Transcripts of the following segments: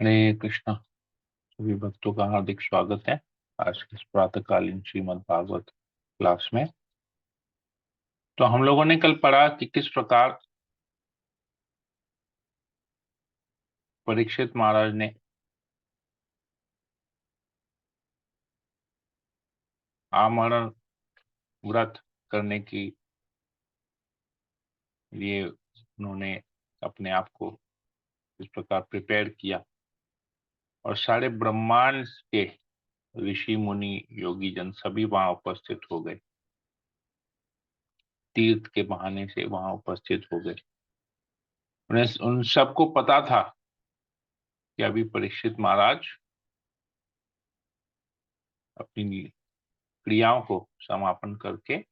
हरे कृष्णा। सभी भक्तों का हार्दिक स्वागत है आज के इस प्रातःकालीन श्रीमद् भागवत क्लास में। तो हम लोगों ने कल पढ़ा कि किस प्रकार परीक्षित महाराज ने आमरण व्रत करने के लिए उन्होंने अपने आप को इस प्रकार प्रिपेयर किया और सारे ब्रह्मांड के ऋषि मुनि योगी जन सभी वहां उपस्थित हो गए। तीर्थ के बहाने से वहां उपस्थित हो गए। उन्हें उन सबको पता था कि अभी परीक्षित महाराज अपनी क्रियाओं को समापन करके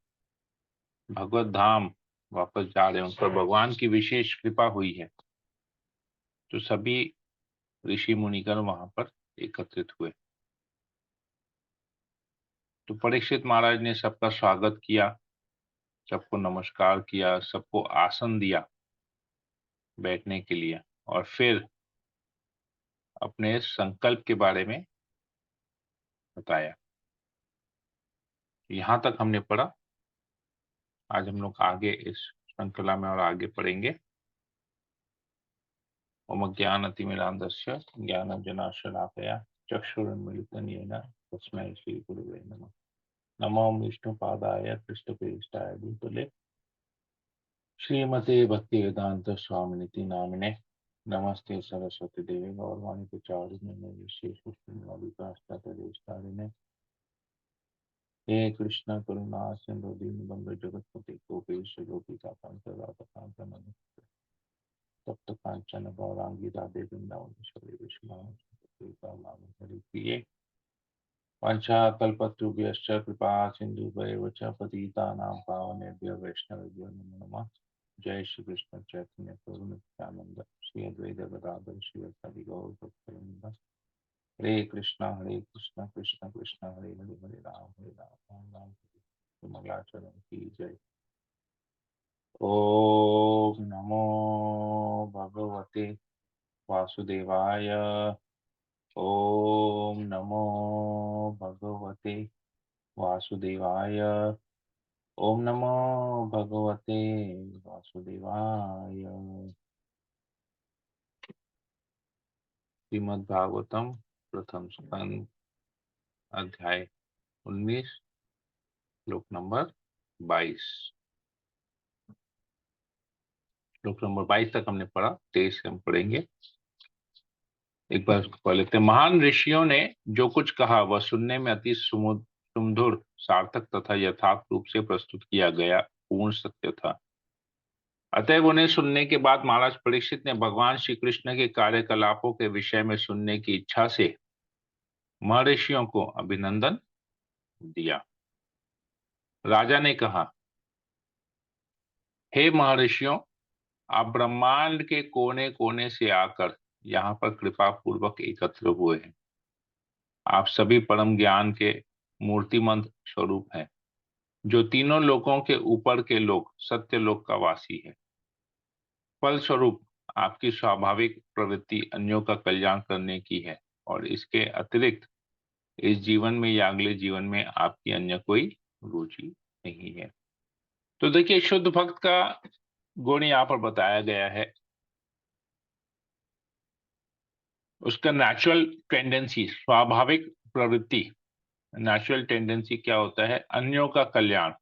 भगवत धाम वापस जा रहे हैं। उन पर भगवान की विशेष कृपा हुई है। तो सभी ऋषि मुनिगण वहां पर एकत्रित हुए। तो परीक्षित महाराज ने सबका स्वागत किया, सबको नमस्कार किया, सबको आसन दिया बैठने के लिए और फिर अपने संकल्प के बारे में बताया। यहां तक हमने पढ़ा। आज हम लोग आगे इस श्रृंखला में और आगे पढ़ेंगे। ओम ज्ञानतिमिरान्धस्य ज्ञानांजनशलाकया चक्षुरुन्मीलितं येन तस्मै श्रीगुरुवे नमः। नमो विष्णुपादाय कृष्णप्रेष्ठाय भूतले श्रीमते भक्तिवेदांत स्वामिनिति नामिने नमस्ते सरस्वती देवी गौरवाणी प्रचारिणे विशेष पुष्पिने हे कृष्ण करुणा सिंधु दीनबंधु जगतपति गोपेश गोपिका कांत राधा कांत नमस्ते तप्त कांचन गौरांगी राधे वृंदावनेश्वरी विष्णु प्रिय पंचाकल्पतरुभ्यश्च कृपा सिन्धुभ्यैव च पतितानां पावनेभ्यो वैष्णवेभ्यो नमो नमः। जय श्री कृष्ण चैतन्य प्रभु नित्यानंद श्री अद्वैत गदाधर श्रीवासादि गौर भक्तवृंद। हरे कृष्णा कृष्ण कृष्ण हरे हरे हरे राम राम हरे मंगलाचरण की जय। ओम नमो भगवते वासुदेवाय। ओम नमो भगवते वासुदेवाय। ओम नमो भगवते वासुदेवाय। श्रीमद् भागवतम प्रथम स्कंद अध्याय 19 श्लोक नंबर 22। श्लोक नंबर 22 तक हमने पढ़ा। 23 हम पढ़ेंगे। एक बार उसको पढ़ लेते हैं। महान ऋषियों ने जो कुछ कहा वह सुनने में अति सुमधुर, सार्थक तथा यथार्थ रूप से प्रस्तुत किया गया पूर्ण सत्य था। अतएव उन्हें सुनने के बाद महाराज परीक्षित ने भगवान श्री कृष्ण के कार्यकलापों के विषय में सुनने की इच्छा से महर्षियों को अभिनंदन दिया। राजा ने कहा, हे महर्षियों, आप ब्रह्मांड के कोने कोने से आकर यहाँ पर कृपा पूर्वक एकत्र हुए हैं। आप सभी परम ज्ञान के मूर्तिमंत स्वरूप हैं, जो तीनों लोकों के ऊपर के लोक सत्य लोक का वासी है। फलस्वरूप आपकी स्वाभाविक प्रवृत्ति अन्यों का कल्याण करने की है और इसके अतिरिक्त इस जीवन में या अगले जीवन में आपकी अन्य कोई रुचि नहीं है। तो देखिए, शुद्ध भक्त का गुण यहाँ पर बताया गया है। उसका नेचुरल टेंडेंसी, स्वाभाविक प्रवृत्ति। नेचुरल टेंडेंसी क्या होता है? अन्यों का कल्याण,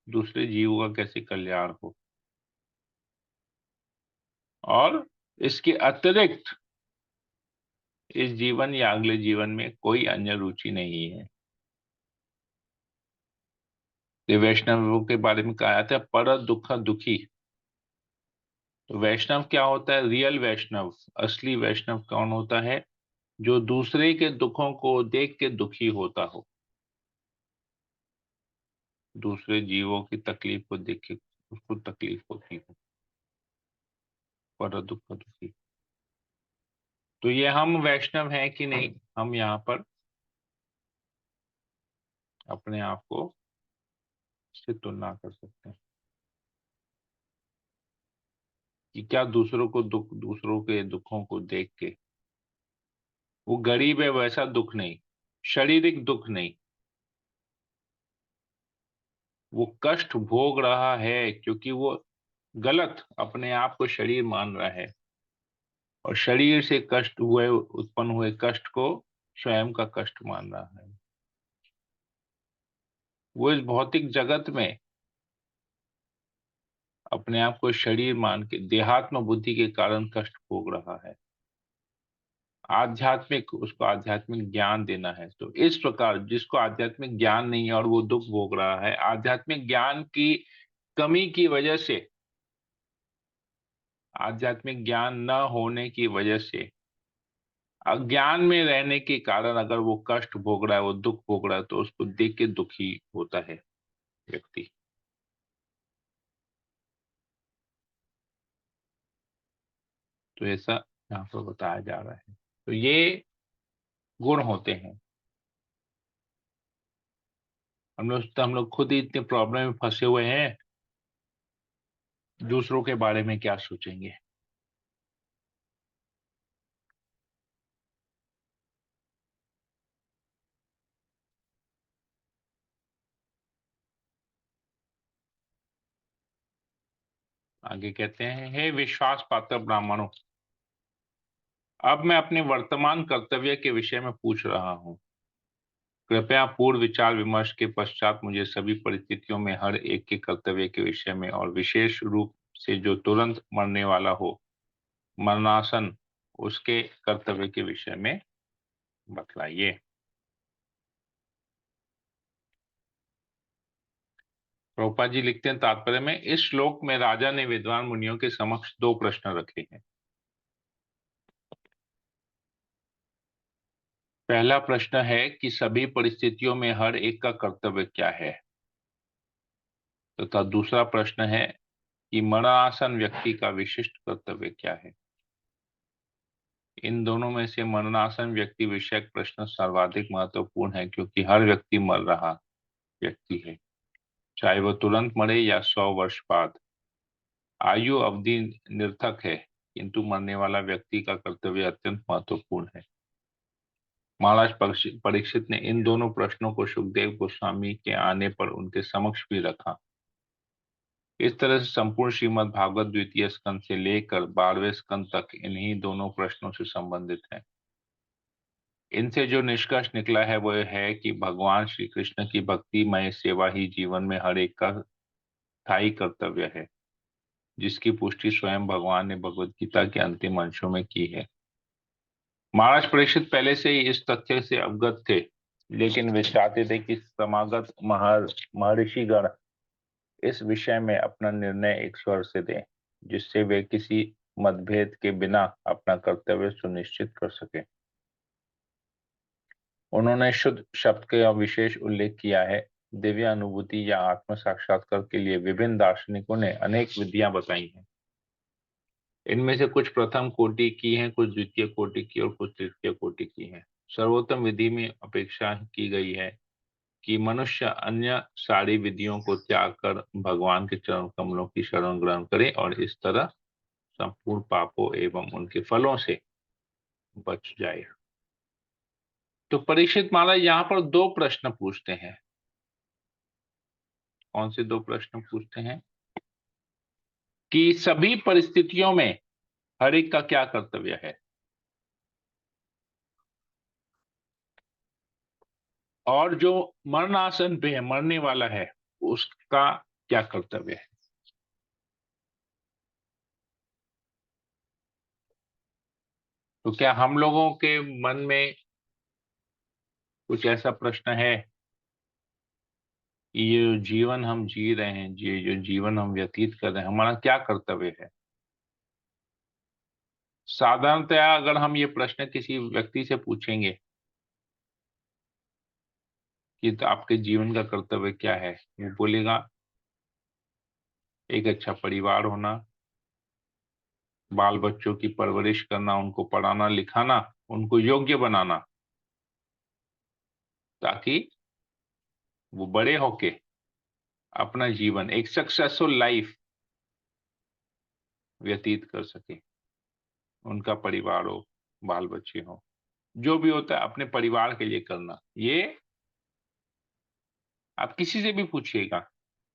दूसरे जीवों का कैसे कल्याण हो, और इसके अतिरिक्त इस जीवन या अगले जीवन में कोई अन्य रुचि नहीं है। ये वैष्णवों के बारे में कहा जाता है पर दुख दुखी। तो वैष्णव क्या होता है? रियल वैष्णव, असली वैष्णव कौन होता है? जो दूसरे के दुखों को देख के दुखी होता हो, दूसरे जीवों की तकलीफ को देख के उसको तकलीफ होती हो, पर दुख दुखी। तो ये हम वैष्णव हैं कि नहीं, हम यहाँ पर अपने आप को से तुलना कर सकते हैं कि क्या दूसरों के दुखों को देख के वो गरीब है वैसा दुख नहीं, शारीरिक दुख नहीं, वो कष्ट भोग रहा है क्योंकि वो गलत अपने आप को शरीर मान रहा है, और शरीर से कष्ट हुए उत्पन्न हुए कष्ट को स्वयं का कष्ट मान रहा है। वो इस भौतिक जगत में अपने आप को शरीर मान के देहात्म बुद्धि के कारण कष्ट भोग रहा है। आध्यात्मिक उसको आध्यात्मिक ज्ञान देना है, तो इस प्रकार जिसको आध्यात्मिक ज्ञान नहीं है और वो दुख भोग रहा है, आध्यात्मिक ज्ञान की कमी की वजह से, आध्यात्मिक ज्ञान न होने की वजह से, अज्ञान में रहने के कारण अगर वो कष्ट भोग रहा है, वो दुख भोग रहा है, तो उसको देख के दुखी होता है व्यक्ति। तो ऐसा यहाँ पर बताया जा रहा है। तो ये गुण होते हैं। हम लोग खुद ही इतने प्रॉब्लम में फंसे हुए हैं, दूसरों के बारे में क्या सोचेंगे। आगे कहते हैं, हे विश्वास पात्र ब्राह्मणों, अब मैं अपने वर्तमान कर्तव्य के विषय में पूछ रहा हूँ। कृपया पूर्ण विचार विमर्श के पश्चात मुझे सभी परिस्थितियों में हर एक के कर्तव्य के विषय में, और विशेष रूप से जो तुरंत मरने वाला हो, मरणासन, उसके कर्तव्य के विषय में बतलाइए। प्रभुपाद जी लिखते हैं तात्पर्य में, इस श्लोक में राजा ने विद्वान मुनियों के समक्ष दो प्रश्न रखे हैं। पहला प्रश्न है कि सभी परिस्थितियों में हर एक का कर्तव्य क्या है, तथा दूसरा प्रश्न है कि मरणासन व्यक्ति का विशिष्ट कर्तव्य क्या है। इन दोनों में से मरणासन व्यक्ति विषयक प्रश्न सर्वाधिक महत्वपूर्ण है, क्योंकि हर व्यक्ति मर रहा व्यक्ति है, चाहे वह तुरंत मरे या 100 वर्ष बाद। आयु अवधि निरर्थक है, किंतु मरने वाला व्यक्ति का कर्तव्य अत्यंत महत्वपूर्ण है। महाराज परीक्षित ने इन दोनों प्रश्नों को सुखदेव गोस्वामी के आने पर उनके समक्ष भी रखा। इस तरह से संपूर्ण श्रीमद् भागवत द्वितीय स्कंद से लेकर 12वें स्कंद तक इन्हीं दोनों प्रश्नों से संबंधित है। इनसे जो निष्कर्ष निकला है वह है कि भगवान श्री कृष्ण की भक्तिमय सेवा ही जीवन में हर एक का स्थायी कर्तव्य है, जिसकी पुष्टि स्वयं भगवान ने भगवत गीता के अंतिम अंशों में की है। महाराज परीक्षित पहले से ही इस तथ्य से अवगत थे, लेकिन वे चाहते थे कि समागत महर्षिगण इस विषय में अपना निर्णय एक स्वर से दें, जिससे वे किसी मतभेद के बिना अपना कर्तव्य सुनिश्चित कर सके। उन्होंने शुद्ध शब्द का विशेष उल्लेख किया है। दिव्य अनुभूति या आत्म साक्षात्कार के लिए विभिन्न दार्शनिकों ने अनेक विधियां बताई हैं। इनमें से कुछ प्रथम कोटि की हैं, कुछ द्वितीय कोटि की और कुछ तृतीय कोटि की हैं। सर्वोत्तम विधि में अपेक्षा की गई है कि मनुष्य अन्य सारी विधियों को त्याग कर भगवान के चरण कमलों की शरण ग्रहण करे और इस तरह संपूर्ण पापों एवं उनके फलों से बच जाए। तो परीक्षित महाराज यहाँ पर दो प्रश्न पूछते हैं। कौन से दो प्रश्न पूछते हैं? कि सभी परिस्थितियों में हर एक का क्या कर्तव्य है, और जो मरणासन पे है, मरने वाला है, उसका क्या कर्तव्य है। तो क्या हम लोगों के मन में कुछ ऐसा प्रश्न है कि ये जो जीवन हम जी रहे हैं, ये जो जीवन हम व्यतीत कर रहे हैं, हमारा क्या कर्तव्य है? साधारणतया अगर हम ये प्रश्न किसी व्यक्ति से पूछेंगे कि तो आपके जीवन का कर्तव्य क्या है, वो बोलेगा एक अच्छा परिवार होना, बाल बच्चों की परवरिश करना, उनको पढ़ाना लिखाना, उनको योग्य बनाना, ताकि वो बड़े होके अपना जीवन एक सक्सेसफुल लाइफ व्यतीत कर सके। उनका परिवार हो, बाल बच्चे हो, जो भी होता है अपने परिवार के लिए करना। ये आप किसी से भी पूछिएगा,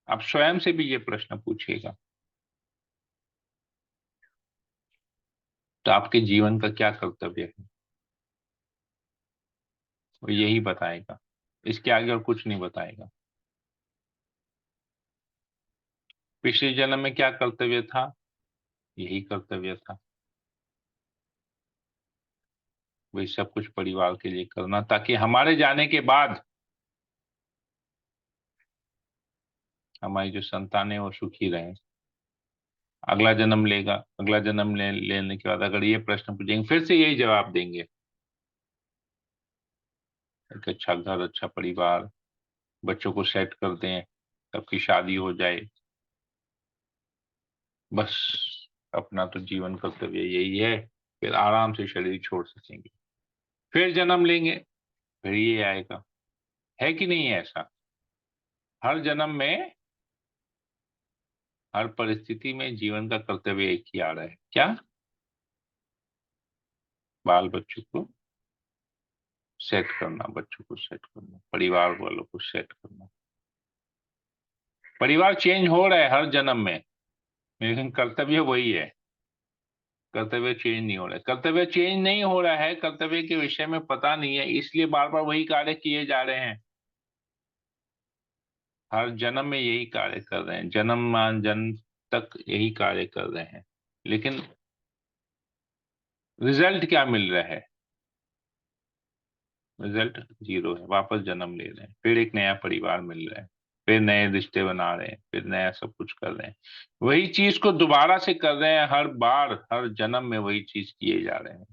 आप स्वयं से भी ये प्रश्न पूछिएगा, तो आपके जीवन का क्या कर्तव्य है, वो यही बताएगा। इसके आगे और कुछ नहीं बताएगा। पिछले जन्म में क्या कर्तव्य था, यही कर्तव्य था। वही सब कुछ परिवार के लिए करना, ताकि हमारे जाने के बाद हमारी जो संतानें वो सुखी रहें। अगला जन्म लेगा, अगला जन्म लेने के बाद अगर ये प्रश्न पूछेंगे, फिर से यही जवाब देंगे। एक अच्छा घर, अच्छा परिवार, बच्चों को सेट कर दें, सबकी शादी हो जाए, बस अपना तो जीवन कर्तव्य यही है। फिर आराम से शरीर छोड़ सकेंगे, फिर जन्म लेंगे, फिर ये आएगा। है कि नहीं है ऐसा? हर जन्म में, हर परिस्थिति में जीवन का कर्तव्य एक ही आ रहा है, क्या? बाल बच्चों को सेट करना, बच्चों को सेट करना, परिवार वालों को सेट करना। परिवार चेंज हो रहा है हर जन्म में, लेकिन कर्तव्य वही है। कर्तव्य चेंज नहीं हो रहा है, कर्तव्य चेंज नहीं हो रहा है, कर्तव्य के विषय में पता नहीं है, इसलिए बार बार वही कार्य किए जा रहे हैं। हर जन्म में यही कार्य कर रहे हैं, जन्म जन्म तक यही कार्य कर रहे हैं, लेकिन रिजल्ट क्या मिल रहा है? रिजल्ट जीरो है। वापस जन्म ले रहे हैं, फिर एक नया परिवार मिल रहा है, फिर नए रिश्ते बना रहे हैं, फिर नया सब कुछ कर रहे हैं। वही चीज को दोबारा से कर रहे हैं, हर बार हर जन्म में वही चीज किए जा रहे हैं।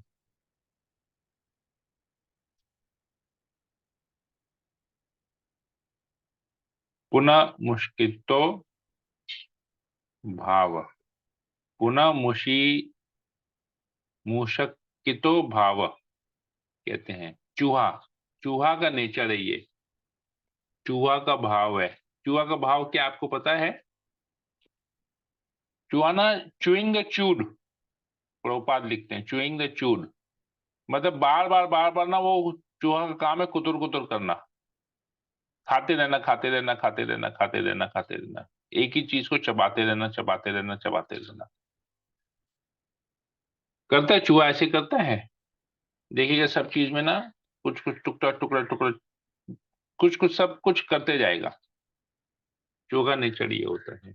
पुनः मुष्कितो भाव, पुनः मूषकितो भाव कहते हैं। चूहा, चूहा का नेचर है ये, चूहा का भाव है। चूहा का भाव क्या आपको पता है? चूहा ना, चूइंग द चूड, प्रभुपाद लिखते हैं, चूइंग द चूड, मतलब बार बार ना वो चूहा का काम है कुतुर कुतुर करना, खाते रहना, खाते रहना, खाते रहना, खाते रहना, खाते रहना, एक ही चीज को चबाते रहना, चबाते रहना, चबाते रहना। करता है चूहा, ऐसे करता है। देखिएगा सब चीज में ना, कुछ कुछ टुकड़ा टुकड़ा टुकड़ा, कुछ कुछ सब कुछ करते जाएगा। चूहा नेचर ये होता है।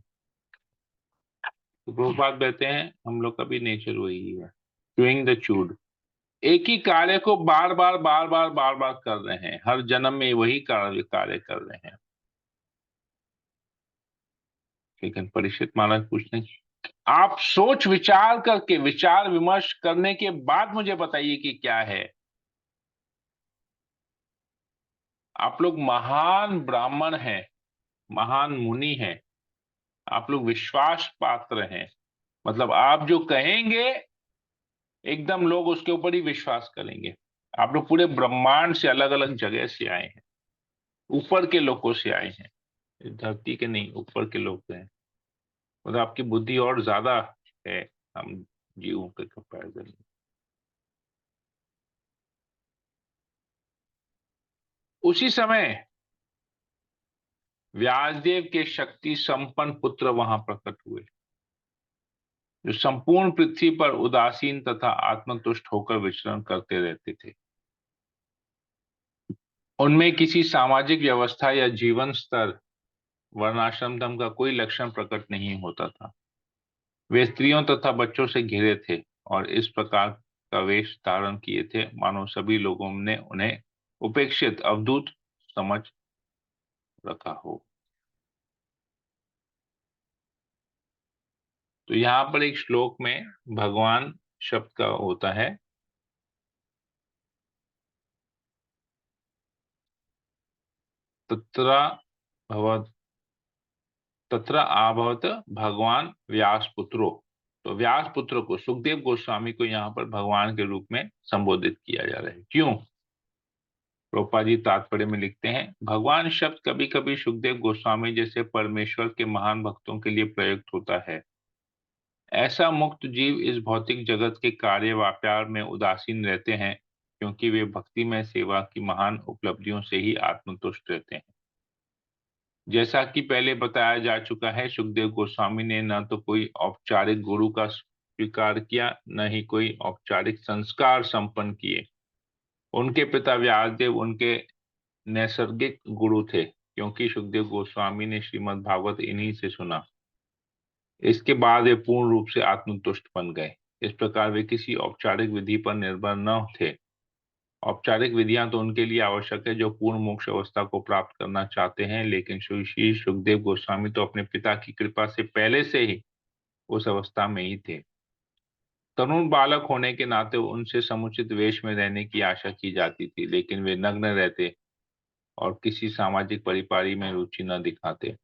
तो प्रभुपाद कहते हैं हम लोग का भी नेचर वही है, चूइंग द चूड। एक ही कार्य को बार बार कर रहे हैं, हर जन्म में वही कार्य कार्य कर रहे हैं। लेकिन परीक्षित महाराज पूछते हैं, आप सोच विचार करके, विचार विमर्श करने के बाद मुझे बताइए कि क्या है। आप लोग महान ब्राह्मण हैं, महान मुनि हैं, आप लोग विश्वास पात्र हैं, मतलब आप जो कहेंगे एकदम लोग उसके ऊपर ही विश्वास करेंगे। आप लोग पूरे ब्रह्मांड से अलग अलग जगह से आए हैं, ऊपर के लोगों से आए हैं, इस धरती के नहीं, ऊपर के लोग हैं। मतलब आपकी बुद्धि और ज्यादा है हम जीवों के कंपैरिजन में। उसी समय व्यासदेव के शक्ति संपन्न पुत्र वहां प्रकट हुए, जो संपूर्ण पृथ्वी पर उदासीन तथा आत्मतुष्ट होकर विचरण करते रहते थे। उनमें किसी सामाजिक व्यवस्था या जीवन स्तर, वर्णाश्रम धर्म का कोई लक्षण प्रकट नहीं होता था। वे स्त्रियों तथा बच्चों से घिरे थे और इस प्रकार का वेश धारण किए थे मानो सभी लोगों ने उन्हें उपेक्षित अवधूत समझ रखा हो। तो यहाँ पर एक श्लोक में भगवान शब्द का होता है, तत्र भवत, तत्र आभवत भगवान व्यास पुत्रो। तो व्यास पुत्र को, सुखदेव गोस्वामी को यहाँ पर भगवान के रूप में संबोधित किया जा रहा है। क्यों? प्रोपा जी तात्पर्य में लिखते हैं, भगवान शब्द कभी कभी सुखदेव गोस्वामी जैसे परमेश्वर के महान भक्तों के लिए प्रयुक्त होता है। ऐसा मुक्त जीव इस भौतिक जगत के कार्य व्यापार में उदासीन रहते हैं, क्योंकि वे भक्ति में सेवा की महान उपलब्धियों से ही आत्मतुष्ट रहते हैं। जैसा कि पहले बताया जा चुका है, सुखदेव गोस्वामी ने न तो कोई औपचारिक गुरु का स्वीकार किया, न ही कोई औपचारिक संस्कार संपन्न किए। उनके पिता व्यासदेव उनके नैसर्गिक गुरु थे, क्योंकि सुखदेव गोस्वामी ने श्रीमद् भागवत इन्हीं से सुना। इसके बाद वे पूर्ण रूप से आत्मतुष्ट बन गए। इस प्रकार वे किसी औपचारिक विधि पर निर्भर न थे। औपचारिक विधियां तो उनके लिए आवश्यक है जो पूर्ण मोक्ष अवस्था को प्राप्त करना चाहते हैं, लेकिन श्री सुखदेव गोस्वामी तो अपने पिता की कृपा से पहले से ही उस अवस्था में ही थे। तरुण बालक होने के नाते उनसे समुचित वेश में रहने की आशा की जाती थी, लेकिन वे नग्न रहते और किसी सामाजिक परिपाटी में रुचि न दिखाते।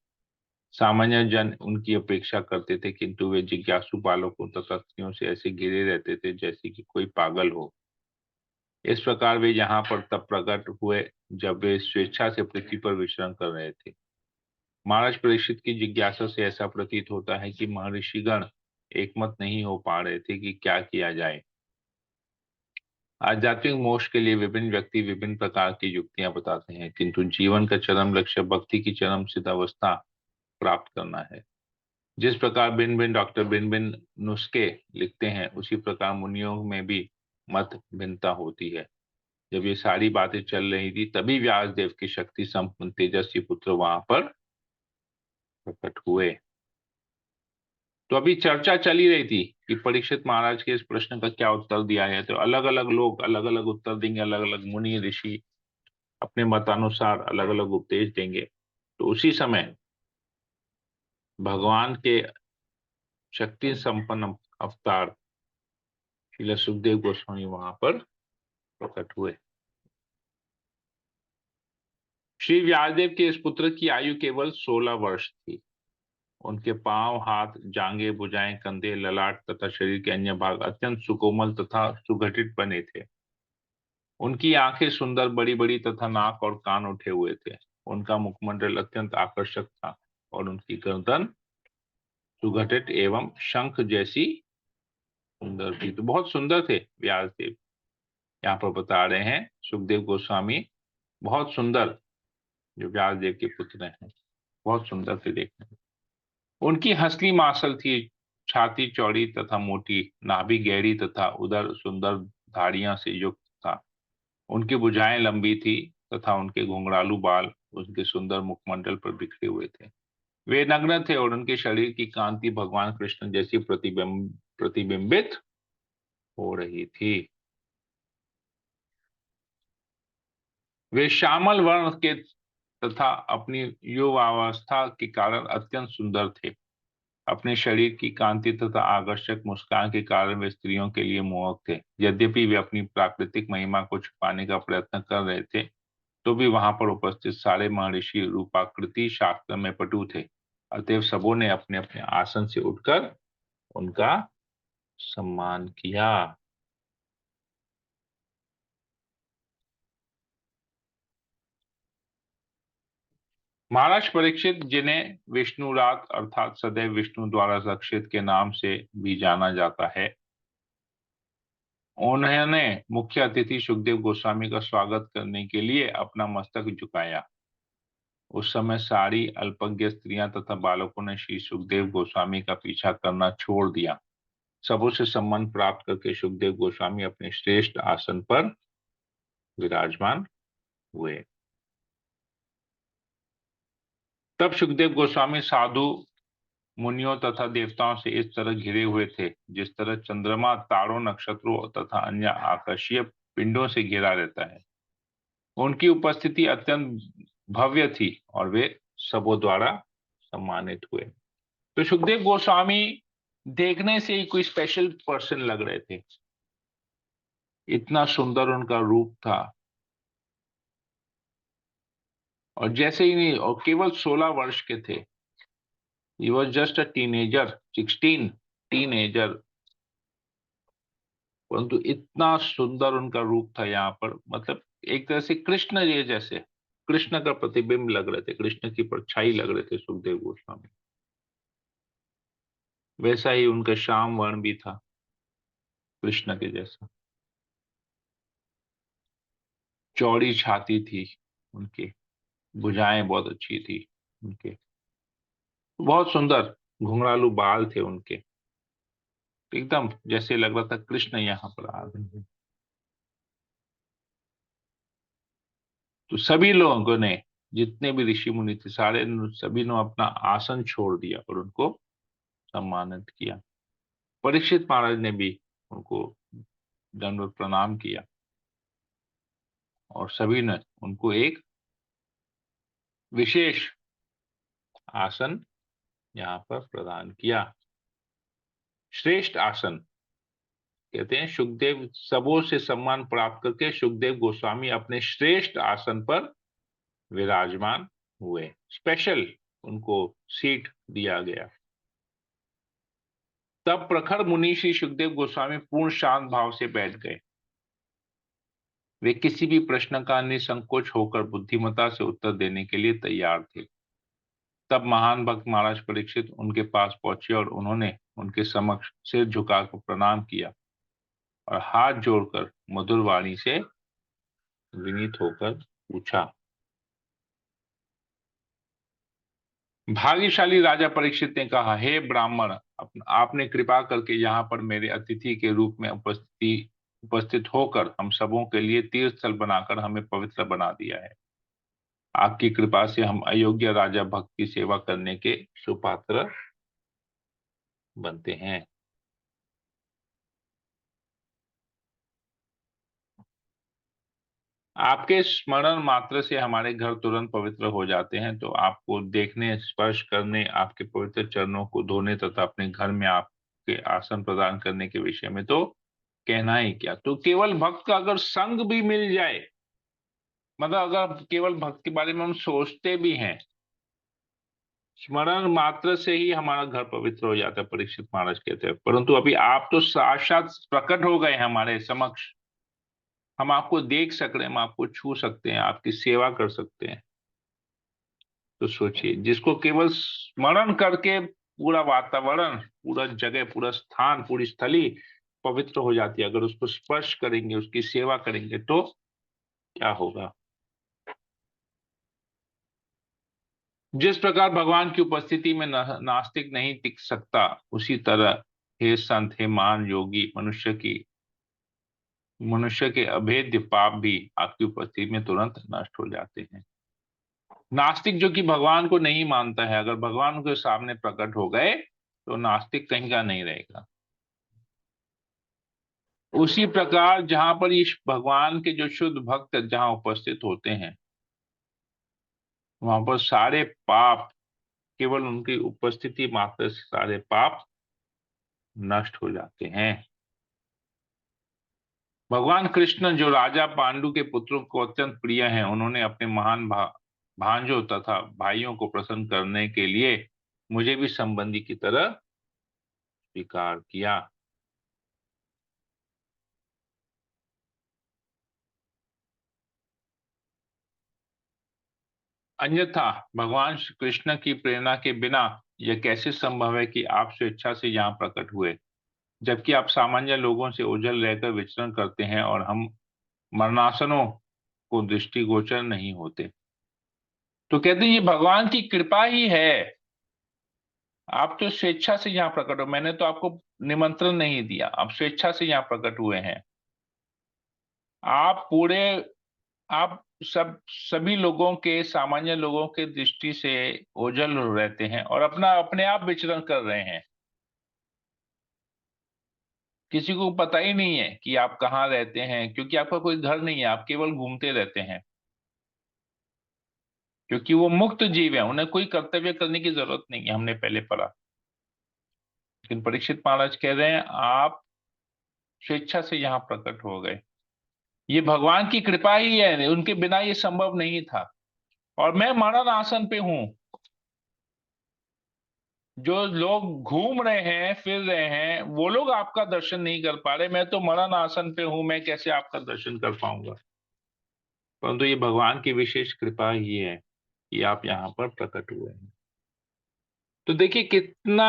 सामान्य जन उनकी अपेक्षा करते थे, किंतु वे जिज्ञासु बालकों तथा स्त्रियों से ऐसे घिरे रहते थे जैसे कि कोई पागल हो। इस प्रकार वे यहाँ पर तब प्रकट हुए जब वे स्वेच्छा से पृथ्वी पर विचरण कर रहे थे। महाराज परीक्षित की जिज्ञासा से ऐसा प्रतीत होता है कि महर्षिगण एकमत नहीं हो पा रहे थे कि क्या किया जाए। आध्यात्मिक मोक्ष के लिए विभिन्न व्यक्ति विभिन्न प्रकार की युक्तियां बताते हैं, किंतु जीवन का चरम लक्ष्य भक्ति की चरम सिद्ध अवस्था प्राप्त करना है। जिस प्रकार भिन्न भिन्न डॉक्टर भिन्न भिन्न नुस्खे लिखते हैं, उसी प्रकार मुनियों में भी मत भिन्नता होती है। जब ये सारी बातें चल रही थी, तभी व्यासदेव के शक्ति संपन्न तेजस्वी पुत्र वहां पर प्रकट हुए। तो अभी चर्चा चल ही रही थी कि परीक्षित महाराज के इस प्रश्न का क्या उत्तर दिया है। तो अलग अलग लोग अलग अलग उत्तर देंगे, अलग अलग मुनि ऋषि अपने मतानुसार अलग अलग उपदेश देंगे। तो उसी समय भगवान के शक्ति संपन्न अवतार श्रील सुखदेव गोस्वामी वहां पर प्रकट हुए। श्री व्यासदेव के इस पुत्र की आयु केवल 16 वर्ष थी। उनके पांव, हाथ, जांघें, भुजाएं, कंधे, ललाट तथा शरीर के अन्य भाग अत्यंत सुकोमल तथा सुगठित बने थे। उनकी आंखें सुंदर, बड़ी बड़ी तथा नाक और कान उठे हुए थे। उनका मुखमंडल अत्यंत आकर्षक था और उनकी गर्दन सुगठित एवं शंख जैसी सुंदर थी। तो बहुत सुंदर थे व्यासदेव। यहाँ पर बता रहे हैं सुखदेव गोस्वामी बहुत सुंदर, जो व्यासदेव के पुत्र हैं, बहुत सुंदर थे देखने में। उनकी हंसली मांसल थी, छाती चौड़ी तथा मोटी, नाभि गहरी तथा उदर सुंदर धारियां से युक्त था। उनकी भुजाएं लंबी थी तथा उनके घुंघरालू बाल उनके सुंदर मुखमंडल पर बिखरे हुए थे। वे नग्न थे और उनके शरीर की कांति भगवान कृष्ण जैसी प्रतिबिंबित हो रही थी। वे श्यामल वर्ण के तथा अपनी युवावस्था के कारण अत्यंत सुंदर थे। अपने शरीर की कांति तथा आकर्षक मुस्कान के कारण वे स्त्रियों के लिए मोहक थे। यद्यपि वे अपनी प्राकृतिक महिमा को छुपाने का प्रयत्न कर रहे थे, तो भी वहां पर उपस्थित सारे महर्षि रूपाकृति शास्त्र में पटु थे। अतएव सबों ने अपने अपने आसन से उठकर उनका सम्मान किया। महाराज परीक्षित, जिन्हें विष्णुरात अर्थात सदैव विष्णु द्वारा रक्षित के नाम से भी जाना जाता है, उन्होंने मुख्य अतिथि सुखदेव गोस्वामी का स्वागत करने के लिए अपना मस्तक झुकाया। उस समय सारी अल्पज्ञ स्त्रियां तथा बालकों ने श्री सुखदेव गोस्वामी का पीछा करना छोड़ दिया। सबों से सम्मान प्राप्त करके सुखदेव गोस्वामी अपने श्रेष्ठ आसन पर विराजमान हुए। तब सुखदेव गोस्वामी साधु मुनियों तथा देवताओं से इस तरह घिरे हुए थे, जिस तरह चंद्रमा तारों, नक्षत्रों तथा अन्य आकाशीय पिंडों से घिरा रहता है। उनकी उपस्थिति अत्यंत भव्य थी और वे सबों द्वारा सम्मानित हुए। तो सुखदेव गोस्वामी देखने से ही कोई स्पेशल पर्सन लग रहे थे, इतना सुंदर उनका रूप था। और जैसे ही नहीं, और केवल 16 वर्ष के थे। He was just a teenager, 16 teenager, परंतु इतना सुंदर उनका रूप था यहाँ पर। मतलब एक तरह से कृष्ण जी जैसे, कृष्ण का प्रतिबिंब लग रहे थे, कृष्ण की परछाई लग रहे थे सुखदेव गोस्वामी। वैसा ही उनका श्याम वर्ण भी था, कृष्ण के जैसा। चौड़ी छाती थी उनकी, भुजाएं बहुत अच्छी थी उनके, बहुत सुंदर घुंघरालू बाल थे उनके, एकदम जैसे लग रहा था कृष्ण यहाँ पर आ रहे हैं। तो सभी लोगों ने, जितने भी ऋषि मुनि थे सारे, सभी ने अपना आसन छोड़ दिया और उनको सम्मानित किया। परीक्षित महाराज ने भी उनको दंडवत प्रणाम किया और सभी ने उनको एक विशेष आसन यहाँ पर प्रदान किया। श्रेष्ठ आसन कहते हैं, सुखदेव सबों से सम्मान प्राप्त करके सुखदेव गोस्वामी अपने श्रेष्ठ आसन पर विराजमान हुए। स्पेशल उनको सीट दिया गया। तब प्रखर मुनि श्री सुखदेव गोस्वामी पूर्ण शांत भाव से बैठ गए। वे किसी भी प्रश्न का निसंकोच होकर बुद्धिमता से उत्तर देने के लिए तैयार थे। तब महान भक्त महाराज परीक्षित उनके पास पहुंचे और उन्होंने उनके समक्ष सिर झुकाकर प्रणाम किया और हाथ जोड़कर मधुर वाणी से विनीत होकर पूछा। भाग्यशाली राजा परीक्षित ने कहा, हे ब्राह्मण, आपने कृपा करके यहाँ पर मेरे अतिथि के रूप में उपस्थित होकर हम सबों के लिए तीर्थ स्थल बनाकर हमें पवित्र बना दिया है। आपकी कृपा से हम अयोग्य राजा भक्त की सेवा करने के सुपात्र बनते हैं। आपके स्मरण मात्र से हमारे घर तुरंत पवित्र हो जाते हैं, तो आपको देखने, स्पर्श करने, आपके पवित्र चरणों को धोने तथा अपने घर में आपके आसन प्रदान करने के विषय में तो कहना ही क्या। तो केवल भक्त का अगर संग भी मिल जाए, मतलब अगर केवल भक्त के बारे में हम सोचते भी हैं, स्मरण मात्र से ही हमारा घर पवित्र हो जाता है, परीक्षित महाराज कहते हैं। परंतु अभी आप तो साक्षात प्रकट हो गए हमारे समक्ष, हम आपको देख सक रहे हैं, हम आपको छू सकते हैं, आपकी सेवा कर सकते हैं। तो सोचिए, जिसको केवल स्मरण करके पूरा वातावरण, पूरा जगह, पूरा स्थान, पूरी स्थली पवित्र हो जाती है, अगर उसको स्पर्श करेंगे, उसकी सेवा करेंगे तो क्या होगा। जिस प्रकार भगवान की उपस्थिति में नास्तिक नहीं टिक सकता, उसी तरह हे संत, हे महान योगी, मनुष्य के अभेद्य पाप भी आपकी उपस्थिति में तुरंत नष्ट हो जाते हैं। नास्तिक जो कि भगवान को नहीं मानता है, अगर भगवान उनके सामने प्रकट हो गए तो नास्तिक कहीं का नहीं रहेगा। उसी प्रकार जहां पर इस भगवान के जो शुद्ध भक्त जहां उपस्थित होते हैं, वहां पर सारे पाप, केवल उनकी उपस्थिति मात्र से सारे पाप नष्ट हो जाते हैं। भगवान कृष्ण जो राजा पांडु के पुत्रों को अत्यंत प्रिय हैं, उन्होंने अपने महान भांजों तथा भाइयों को प्रसन्न करने के लिए मुझे भी संबंधी की तरह स्वीकार किया। अन्यथा भगवान श्री कृष्ण की प्रेरणा के बिना यह कैसे संभव है कि आप स्वेच्छा से यहाँ प्रकट हुए, जबकि आप सामान्य लोगों से ओझल रहकर विचरण करते हैं और हम मरणासनों को दृष्टिगोचर नहीं होते। तो कहते हैं ये भगवान की कृपा ही है। आप तो स्वेच्छा से यहाँ प्रकट हो, मैंने तो आपको निमंत्रण नहीं दिया, आप स्वेच्छा से यहाँ प्रकट हुए हैं। आप पूरे, आप सभी लोगों के, सामान्य लोगों के दृष्टि से ओझल रहते हैं और अपना अपने आप विचरण कर रहे हैं। किसी को पता ही नहीं है कि आप कहाँ रहते हैं, क्योंकि आपका कोई घर नहीं है, आप केवल घूमते रहते हैं। क्योंकि वो मुक्त जीव है, उन्हें कोई कर्तव्य करने की जरूरत नहीं है, हमने पहले पढ़ा। लेकिन परीक्षित महाराज कह रहे हैं आप स्वेच्छा से यहाँ प्रकट हो गए, ये भगवान की कृपा ही है, उनके बिना ये संभव नहीं था। और मैं मरण आसन पे हूं। जो लोग घूम रहे हैं, फिर रहे हैं, वो लोग आपका दर्शन नहीं कर पा रहे, मैं तो मरण आसन पे हूं, मैं कैसे आपका दर्शन कर पाऊंगा। परंतु ये भगवान की विशेष कृपा ही है कि आप यहाँ पर प्रकट हुए हैं। तो देखिए कितना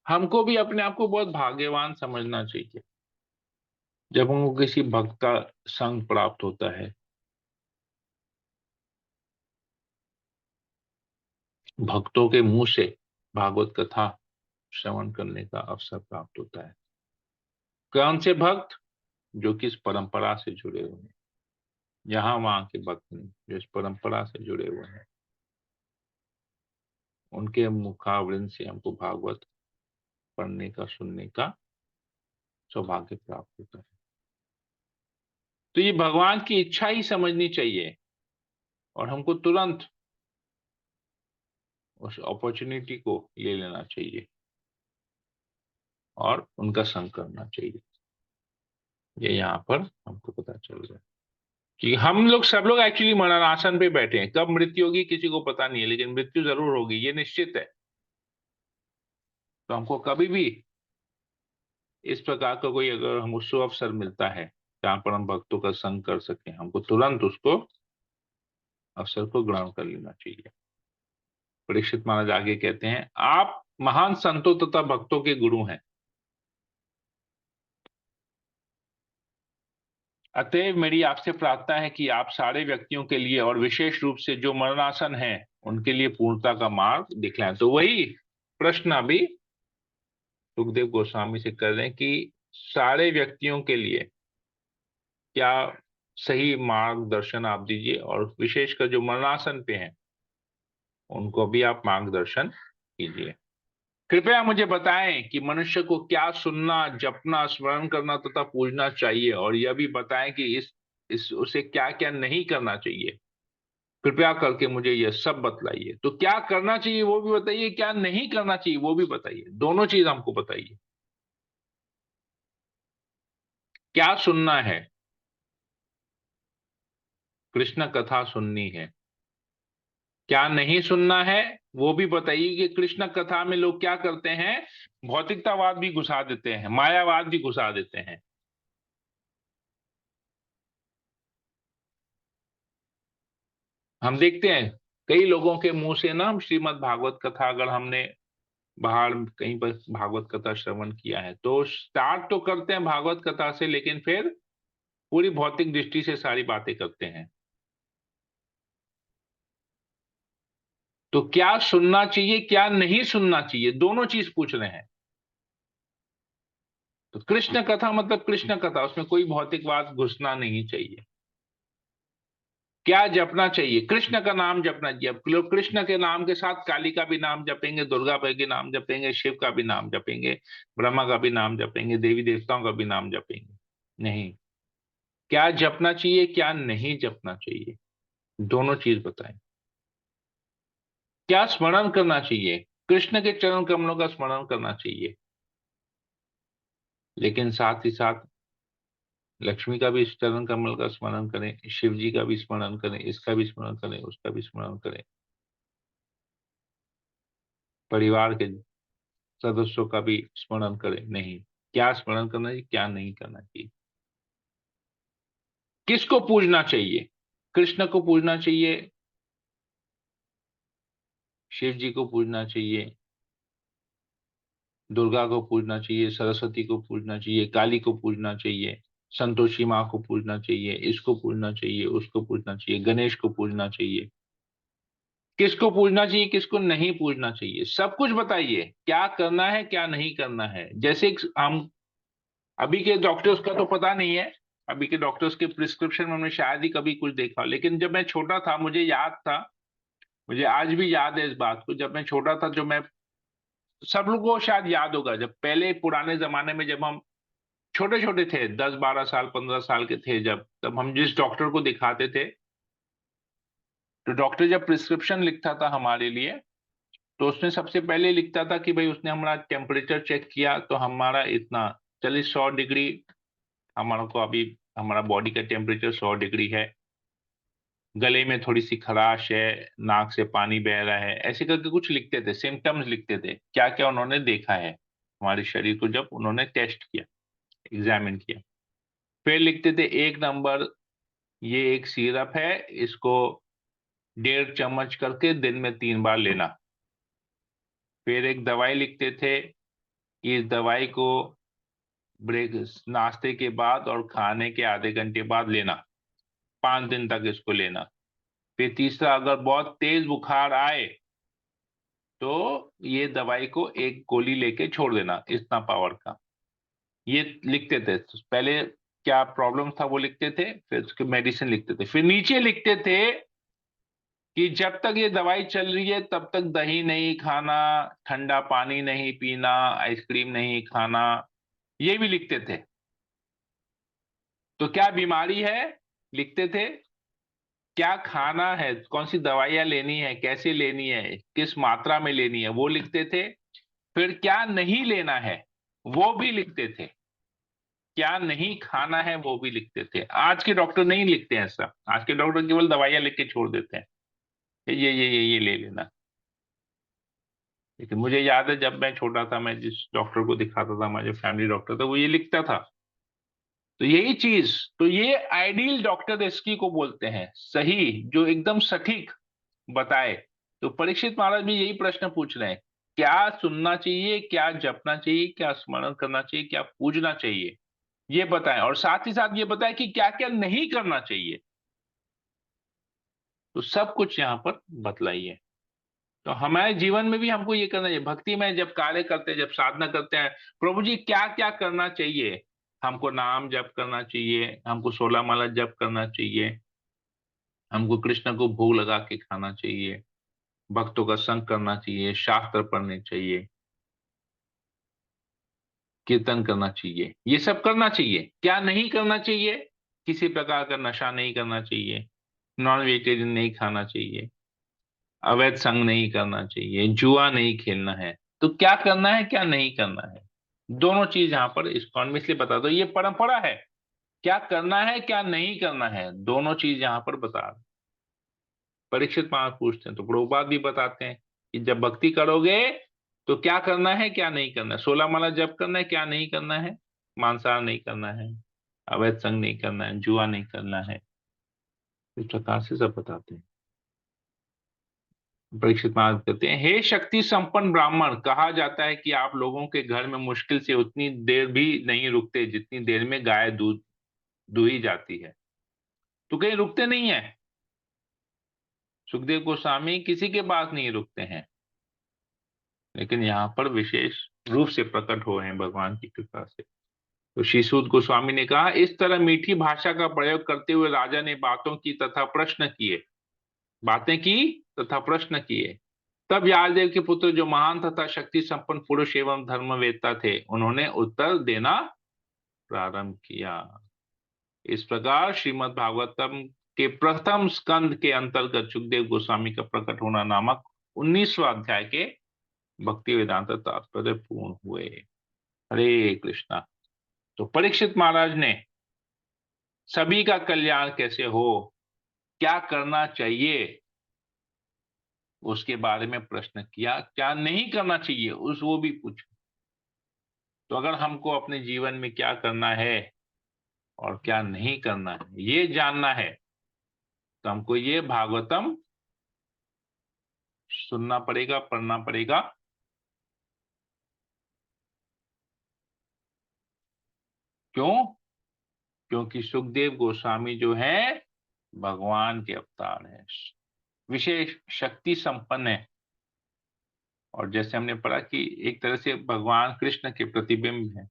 हमको भी अपने आप को बहुत भाग्यवान समझना चाहिए जब हमको किसी भक्त का संग प्राप्त होता है, भक्तों के मुंह से भागवत कथा श्रवण करने का अवसर प्राप्त होता है। कौन से भक्त? जो कि इस परंपरा से जुड़े हुए हैं, यहाँ वहां के भक्त नहीं, जो इस परंपरा से जुड़े हुए हैं, उनके मुखावृंद से हमको भागवत पढ़ने का, सुनने का सौभाग्य प्राप्त होता है। तो ये भगवान की इच्छा ही समझनी चाहिए और हमको तुरंत उस अपॉर्चुनिटी को ले लेना चाहिए और उनका संग करना चाहिए। ये यहाँ पर हमको पता चल रहा है कि हम लोग, सब लोग एक्चुअली मरणासन पे बैठे हैं। कब मृत्यु होगी किसी को पता नहीं है, लेकिन मृत्यु जरूर होगी, ये निश्चित है। तो हमको कभी भी इस प्रकार का कोई अगर हमको शुभ अवसर मिलता है जहां पर हम भक्तों का संग कर सकें, हमको तुरंत उसको अवसर को ग्रहण कर लेना चाहिए। परीक्षित महाराज आगे कहते हैं, आप महान संतों तथा भक्तों के गुरु हैं, अतएव मेरी आपसे प्रार्थना है कि आप सारे व्यक्तियों के लिए और विशेष रूप से जो मरणासन हैं उनके लिए पूर्णता का मार्ग दिखलाएं। तो वही प्रश्न अभी सुखदेव गोस्वामी से कर रहे हैं कि सारे व्यक्तियों के लिए क्या सही मार्गदर्शन आप दीजिए, और विशेषकर जो मरणासन पे हैं उनको भी आप मार्गदर्शन कीजिए। कृपया मुझे बताएं कि मनुष्य को क्या सुनना, जपना, स्मरण करना तथा पूजना चाहिए, और यह भी बताएं कि इस उसे क्या क्या नहीं करना चाहिए। कृपया करके मुझे यह सब बतलाइए। तो क्या करना चाहिए वो भी बताइए, क्या नहीं करना चाहिए वो भी बताइए, दोनों चीज हमको बताइए। क्या सुनना है? कृष्ण कथा सुननी है। क्या नहीं सुनना है वो भी बताइए कि कृष्ण कथा में लोग क्या करते हैं, भौतिकतावाद भी घुसा देते हैं, मायावाद भी घुसा देते हैं। हम देखते हैं कई लोगों के मुंह से ना, हम श्रीमद् भागवत कथा, अगर हमने बाहर कहीं पर भागवत कथा श्रवण किया है तो स्टार्ट तो करते हैं भागवत कथा से, लेकिन फिर पूरी भौतिक दृष्टि से सारी बातें करते हैं। तो क्या सुनना चाहिए, क्या नहीं सुनना चाहिए, दोनों चीज पूछ रहे हैं। तो कृष्ण कथा मतलब कृष्ण कथा, उसमें कोई भौतिकवाद घुसना नहीं चाहिए। क्या जपना चाहिए? कृष्ण का नाम जपना चाहिए। अब लोग कृष्ण के नाम के साथ काली का भी नाम जपेंगे, दुर्गा माई के नाम जपेंगे, शिव का भी नाम जपेंगे, ब्रह्मा का भी नाम जपेंगे, देवी देवताओं का भी नाम जपेंगे। नहीं। क्या जपना चाहिए, क्या नहीं जपना चाहिए, दोनों चीज बताएं। क्या स्मरण करना चाहिए? कृष्ण के चरण कमलों का स्मरण करना चाहिए, लेकिन साथ ही साथ लक्ष्मी का भी चरण कमल का स्मरण करें, शिव जी का भी स्मरण करें, इसका भी स्मरण करें, उसका भी स्मरण करें, परिवार के सदस्यों का भी स्मरण करें। नहीं। क्या स्मरण करना चाहिए, क्या नहीं करना चाहिए। किसको पूजना चाहिए? कृष्ण को पूजना चाहिए, शिव जी को पूजना चाहिए, दुर्गा को पूजना चाहिए, सरस्वती को पूजना चाहिए, काली को पूजना चाहिए, संतोषी माँ को पूजना चाहिए, इसको पूजना चाहिए, उसको पूजना चाहिए, गणेश को पूजना चाहिए। किसको पूजना चाहिए, किसको नहीं पूजना चाहिए, सब कुछ बताइए। क्या करना है, क्या नहीं करना है। जैसे हम अभी के डॉक्टर्स का तो पता नहीं है, अभी के डॉक्टर्स के प्रिस्क्रिप्शन में हमने शायद ही कभी कुछ देखा, लेकिन जब मैं छोटा था मुझे याद था, मुझे आज भी याद है इस बात को। जब मैं छोटा था, जो मैं, सब लोगों को शायद याद होगा, जब पहले पुराने जमाने में जब हम छोटे छोटे थे, 10 12 साल 15 साल के थे, जब तब हम जिस डॉक्टर को दिखाते थे, तो डॉक्टर जब प्रिस्क्रिप्शन लिखता था हमारे लिए, तो उसने सबसे पहले लिखता था कि भाई उसने हमारा टेम्परेचर चेक किया तो हमारा इतना 40 100 डिग्री, हमारा को अभी हमारा बॉडी का टेम्परेचर 100 डिग्री है, गले में थोड़ी सी खराश है, नाक से पानी बह रहा है, ऐसे करके कुछ लिखते थे, सिम्टम्स लिखते थे, क्या क्या उन्होंने देखा है हमारे शरीर को जब उन्होंने टेस्ट किया, एग्जामिन किया। फिर लिखते थे 1 नंबर, ये एक सिरप है, इसको 1.5 चम्मच करके दिन में 3 बार लेना। फिर एक दवाई लिखते थे, कि इस दवाई को ब्रेक नाश्ते के बाद और खाने के आधे घंटे बाद लेना, 5 दिन तक इसको लेना। फिर तीसरा, अगर बहुत तेज बुखार आए तो ये दवाई को एक गोली लेके छोड़ देना, इतना पावर का। ये लिखते थे पहले, क्या प्रॉब्लम था वो लिखते थे, फिर उसके मेडिसिन लिखते थे, फिर नीचे लिखते थे कि जब तक ये दवाई चल रही है तब तक दही नहीं खाना, ठंडा पानी नहीं पीना, आइसक्रीम नहीं खाना, ये भी लिखते थे। तो क्या बीमारी है, लिखते थे। क्या खाना है, कौन सी दवाइयां लेनी है, कैसे लेनी है, किस मात्रा में लेनी है, वो लिखते थे। फिर क्या नहीं लेना है वो भी लिखते थे, क्या नहीं खाना है वो भी लिखते थे। आज के डॉक्टर नहीं लिखते हैं ऐसा, आज के डॉक्टर केवल दवाइयां लिख के छोड़ देते हैं, ये ले लेना। लेकिन मुझे याद है जब मैं छोटा था, मैं जिस डॉक्टर को दिखाता था, हमारा जो फैमिली डॉक्टर था, वो ये लिखता था। तो यही चीज, तो ये आइडियल डॉक्टर इसकी को बोलते हैं, सही, जो एकदम सटीक बताए। तो परीक्षित महाराज भी यही प्रश्न पूछ रहे हैं, क्या सुनना चाहिए, क्या जपना चाहिए, क्या स्मरण करना चाहिए, क्या पूजना चाहिए, ये बताएं। और साथ ही साथ ये बताएं कि क्या क्या नहीं करना चाहिए। तो सब कुछ यहाँ पर बतलाइए। तो हमारे जीवन में भी हमको ये करना चाहिए, भक्ति में जब कार्य करते हैं, जब साधना करते हैं, प्रभु जी क्या क्या करना चाहिए। हमको नाम जप करना चाहिए, हमको 16 माला जप करना चाहिए, हमको कृष्ण को भोग लगा के खाना चाहिए, भक्तों का संग करना चाहिए, शास्त्र पढ़ने चाहिए, कीर्तन करना चाहिए, ये सब करना चाहिए। क्या नहीं करना चाहिए, किसी प्रकार का नशा नहीं करना चाहिए, नॉन वेजिटेरियन नहीं खाना चाहिए, अवैध संग नहीं करना चाहिए, जुआ नहीं खेलना है। तो क्या करना है, क्या नहीं करना है, दोनों चीज यहाँ पर इस्कॉन में इसलिए बता दो, ये परंपरा है। क्या करना है, क्या नहीं करना है, दोनों चीज यहाँ पर बता दो। परीक्षित महाराज पूछते हैं तो प्रभुपाद भी बताते हैं कि जब भक्ति करोगे तो क्या करना है, क्या नहीं करना है, 16 माला जप करना है, क्या नहीं करना है, मांसाहार नहीं करना है, अवैध संग नहीं करना है, जुआ नहीं करना है, इस प्रकार से सब बताते हैं। परीक्षित महाराज कहते हैं, हे शक्ति संपन्न ब्राह्मण, कहा जाता है कि आप लोगों के घर में मुश्किल से उतनी देर भी नहीं रुकते जितनी देर में गाय दूध दुही जाती है। तो कहीं रुकते नहीं है, सुखदेव गोस्वामी किसी के पास नहीं रुकते हैं, लेकिन यहाँ पर विशेष रूप से प्रकट हुए हैं भगवान की कृपा से। तो श्री सूत गोस्वामी ने कहा, इस तरह मीठी भाषा का प्रयोग करते हुए राजा ने बातें की तथा प्रश्न किए। तब यादव के पुत्र जो महान तथा शक्ति संपन्न पुरुष एवं धर्मवेत्ता थे, उन्होंने उत्तर देना प्रारंभ किया। इस प्रकार श्रीमद् भागवतम के प्रथम स्कंद के अंतर्गत सुखदेव गोस्वामी का प्रकट होना नामक 19वां अध्याय के भक्ति वेदांत तात्पर्य पूर्ण हुए। हरे कृष्णा। तो परीक्षित महाराज ने सभी का कल्याण कैसे हो, क्या करना चाहिए, उसके बारे में प्रश्न किया, क्या नहीं करना चाहिए उस वो भी पूछा। तो अगर हमको अपने जीवन में क्या करना है और क्या नहीं करना है ये जानना है, तो हमको ये भागवतम सुनना पड़ेगा, पढ़ना पड़ेगा। क्यों? क्योंकि सुखदेव गोस्वामी जो है भगवान के अवतार हैं, विशेष शक्ति संपन्न है। और जैसे हमने पढ़ा कि एक तरह से भगवान कृष्ण के प्रतिबिंब है।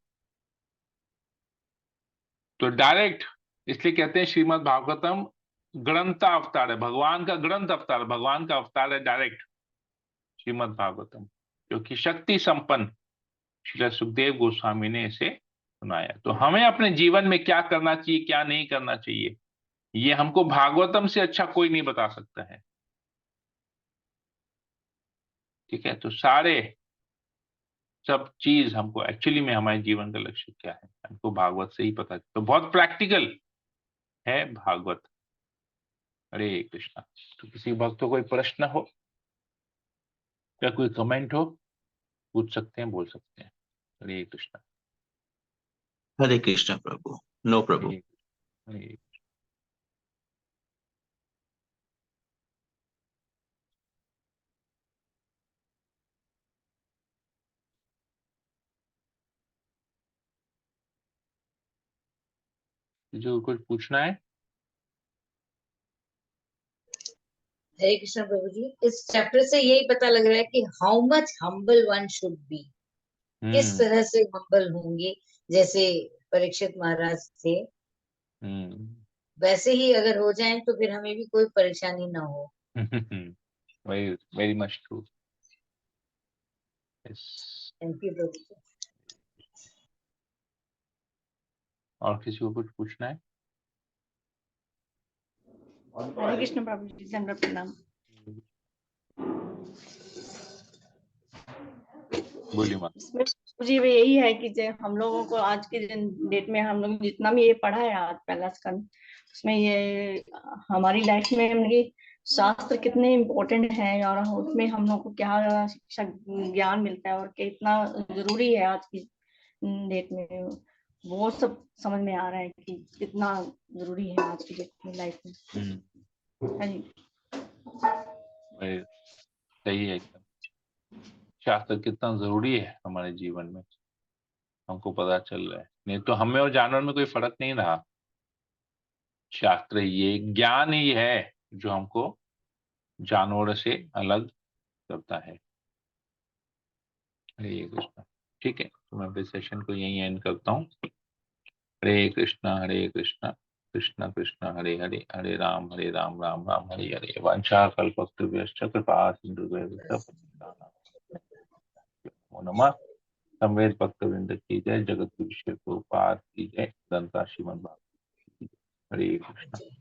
तो डायरेक्ट इसलिए कहते हैं श्रीमद् भागवतम ग्रंथ अवतार है, भगवान का ग्रंथ अवतार, भगवान का अवतार है डायरेक्ट श्रीमद् भागवतम, क्योंकि शक्ति संपन्न श्री सुखदेव गोस्वामी ने इसे सुनाया। तो हमें अपने जीवन में क्या करना चाहिए, क्या नहीं करना चाहिए, ये हमको भागवतम से अच्छा कोई नहीं बता सकता है। ठीक है, तो सारे सब चीज हमको एक्चुअली में हमारे जीवन का लक्ष्य क्या है हमको भागवत से ही पता। तो बहुत प्रैक्टिकल है भागवत। हरे कृष्णा। तो किसी भक्त को कोई प्रश्न हो या कोई कमेंट हो, पूछ सकते हैं, बोल सकते हैं। हरे कृष्णा। हरे कृष्ण प्रभु। नो प्रभु। हरे हरे। जो कुछ पूछना है? हरे कृष्ण प्रभु जी, इस चैप्टर से यही पता लग रहा है कि how much humble one should be, किस हम्म। तरह से हम्बल होंगे, जैसे परीक्षित महाराज थे हम्म। वैसे ही अगर हो जाएं तो फिर हमें भी कोई परेशानी ना हो। Very very much true. Yes. Thank you Prabhu ji. और किसी को कुछ पूछना है? हरे कृष्ण प्रभु जी, दंडवत प्रणाम। बोलिए माँ। इसमें जी वो यही है कि हम लोगों को आज के डेट में हम लोग जितना भी ये पढ़ा है आज पहला स्कंद, उसमें ये हमारी लाइफ में हमने शास्त्र कितने इम्पोर्टेंट हैं और उसमें हम लोग को क्या शिक्षा ज्ञान मिलता है और कितना जरूरी है आज की डेट में, वो सब समझ में आ रहा है कि कितना जरूरी है आज की डेट में लाइफ में। हाँ जी। सही है एकदम। शास्त्र कितना जरूरी है हमारे जीवन में हमको पता चल रहा है, नहीं तो हमें और जानवर में कोई फर्क नहीं रहा। शास्त्र ये ज्ञान ही है जो हमको जानवर से अलग करता है। हरे कृष्ण। ठीक है, तो मैं अपने सेशन को यहीं एंड करता हूँ। हरे कृष्णा कृष्ण कृष्ण हरे हरे, हरे राम राम राम हरे हरे। वांछा कल्पतरुभ्यश्च कृपा सिन्धुभ्यश्च नमो नमः। संवेद भक्तवृंद की जय, जगत गुरु शिव प्रभुपाद की जय, दंता श्रीमद् भागवत की जय। हरे कृष्ण।